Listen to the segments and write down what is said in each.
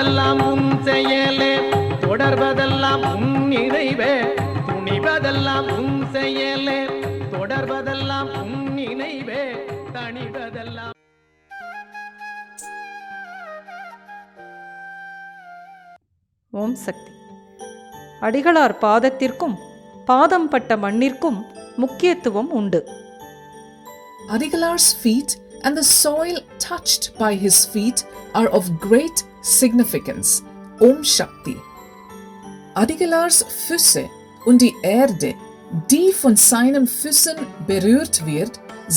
துணிவதெல்லாம் உன் செயலே, தொடர்வதெல்லாம் உன் நினைவே. துணிவதெல்லாம் உன் செயலே, தொடர்வதெல்லாம் உன் நினைவே, தணிவதெல்லாம். ஓம் சக்தி. அடிகளார் பாதத்திற்கும் பாதம் பட்ட மண்ணிற்கும் முக்கியத்துவம் உண்டு. Adigalar's feet and the soil touched by his feet are of great significance. Om Shakti. Adigalars Füße und die Erde, die von seinen Füßen berührt wird,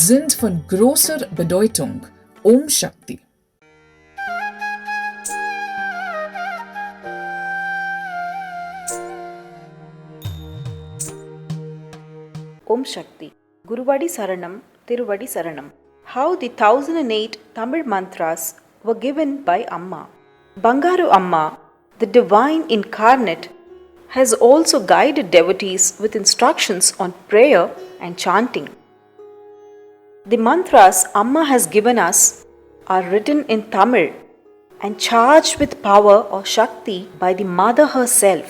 sind von großer Bedeutung. Om Shakti. Om Shakti. Guruvadi Saranam, Tiruvadi Saranam. How the 1008 Tamil mantras were given by Amma. Bangaru Amma, the Divine Incarnate, has also guided devotees with instructions on prayer and chanting. The mantras Amma has given us are written in Tamil and charged with power or Shakti by the Mother herself.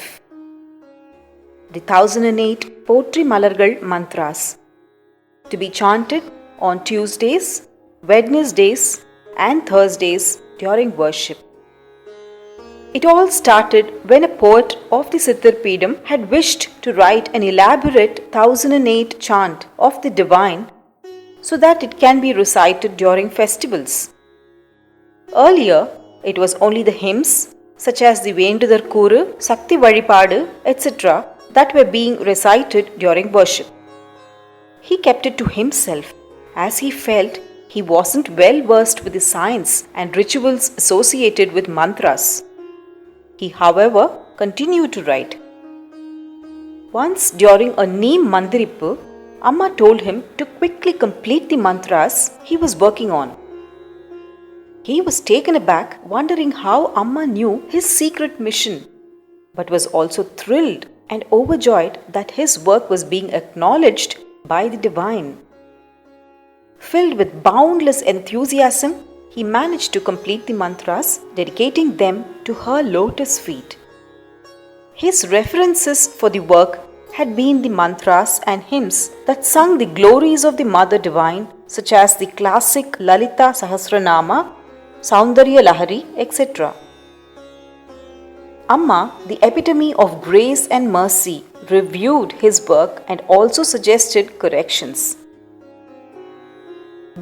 The 1008 Potri Malargal Mantras, to be chanted on Tuesdays, Wednesdays and Thursdays during worship. It all started when a poet of the Siddhar Peedam had wished to write an elaborate 1008 chant of the Divine so that it can be recited during festivals. Earlier, it was only the hymns such as the Venduthar Kooru, Sakthi Vazhipaadu, etc. that were being recited during worship. He kept it to himself as he felt he wasn't well versed with the science and rituals associated with mantras. He, however, continued to write. Once during a Neem Manthirippu, Amma told him to quickly complete the mantras he was working on. He was taken aback, wondering how Amma knew his secret mission, but was also thrilled and overjoyed that his work was being acknowledged by the Divine. Filled with boundless enthusiasm, he managed to complete the mantras, dedicating them to her lotus feet. His references for the work had been the mantras and hymns that sung the glories of the Mother Divine, such as the classic Lalita Sahasranama, Saundarya Lahari, etc. Amma, the epitome of grace and mercy, reviewed his work and also suggested corrections.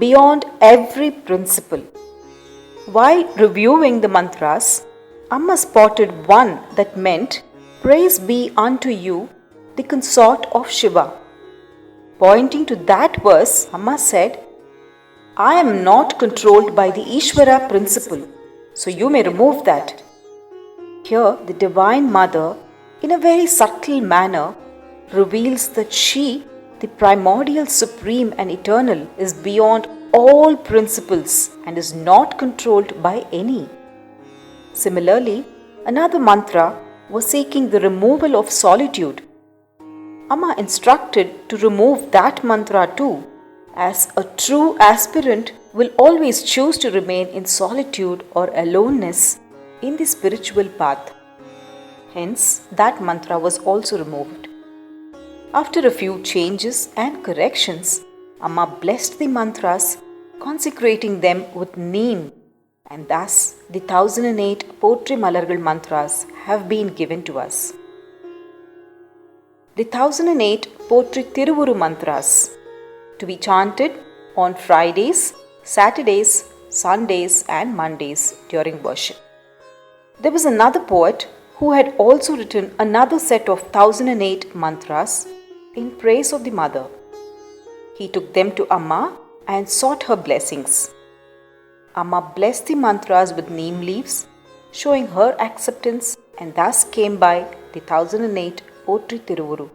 Beyond every principle, while reviewing the mantras, Amma spotted one that meant, "Praise be unto you, the consort of Shiva." Pointing to that verse, Amma said, "I am not controlled by the Ishvara principle, so you may remove that." Here, the Divine Mother, in a very subtle manner, reveals that she, the primordial, supreme and eternal, is beyond all principles and is not controlled by any. Similarly, another mantra was seeking the removal of solitude. Amma instructed to remove that mantra too, as a true aspirant will always choose to remain in solitude or aloneness in the spiritual path. Hence, that mantra was also removed. After a few changes and corrections, Amma blessed the mantras, consecrating them with Neem, and thus the 1008 Potri Malargal Mantras have been given to us. The 1008 Potri Tiruvuru Mantras, to be chanted on Fridays, Saturdays, Sundays and Mondays during worship. There was another poet who had also written another set of 1008 mantras in praise of the Mother. He took them to Amma and sought her blessings. Amma blessed the mantras with neem leaves, showing her acceptance, and thus came by the 1008 Potri Tiruvuru.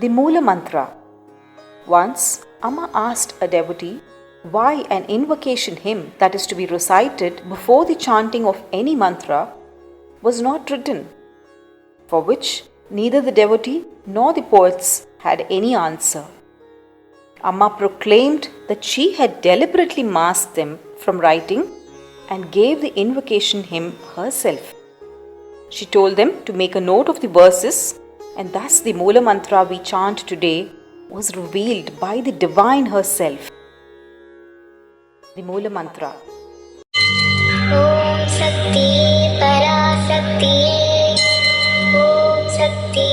The Moola Mantra. Once, Amma asked a devotee why an invocation hymn that is to be recited before the chanting of any mantra was not written, for which neither the devotee nor the poets had any answer. Amma proclaimed that she had deliberately masked them from writing and gave the invocation hymn herself. She told them to make a note of the verses, and thus the Moola Mantra we chant today was revealed by the Divine herself. The Moola Mantra. Om Sakthi Parasakti Om Sakti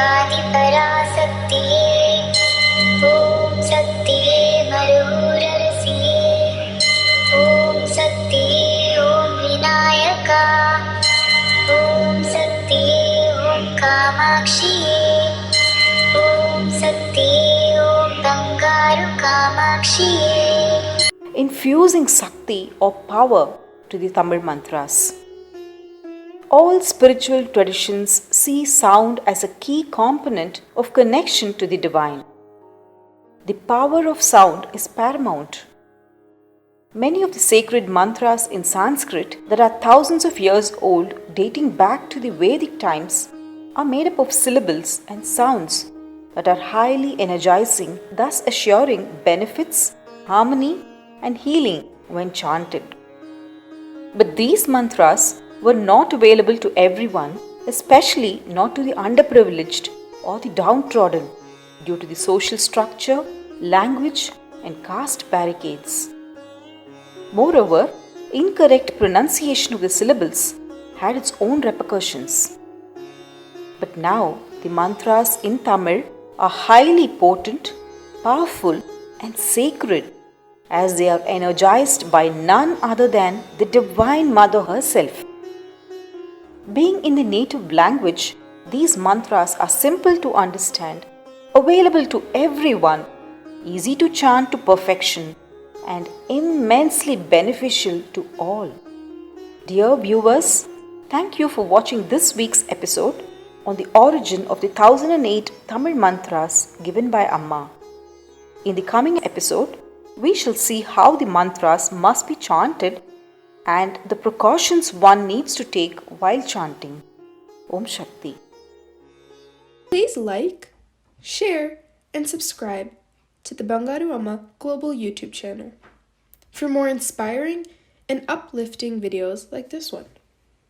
Adi Parasakti Om Sakti Marurarasi Om Sakti Om Vinayaka Om Sakti Om Kamakshi Om Sakti Om Bangaru Kamakshi. Infusing Sakthi or power to the Tamil mantras. All spiritual traditions see sound as a key component of connection to the divine. The power of sound is paramount. Many of the sacred mantras in Sanskrit that are thousands of years old, dating back to the Vedic times, are made up of syllables and sounds that are highly energizing, thus assuring benefits, harmony, and healing when chanted. But these mantras were not available to everyone, especially not to the underprivileged or the downtrodden, due to the social structure, language, and caste barricades. Moreover, incorrect pronunciation of the syllables had its own repercussions. But now the mantras in Tamil are highly potent, powerful, and sacred, as they are energized by none other than the Divine Mother herself. Being in the native language, these mantras are simple to understand, available to everyone, easy to chant to perfection, and immensely beneficial to all. Dear viewers, thank you for watching this week's episode on the origin of the 1008 Tamil mantras given by Amma. In the coming episode, we shall see how the mantras must be chanted and the precautions one needs to take while chanting. Om Shakti. Please like, share, and subscribe to the Bangaru Amma Global YouTube channel for more inspiring and uplifting videos like this one.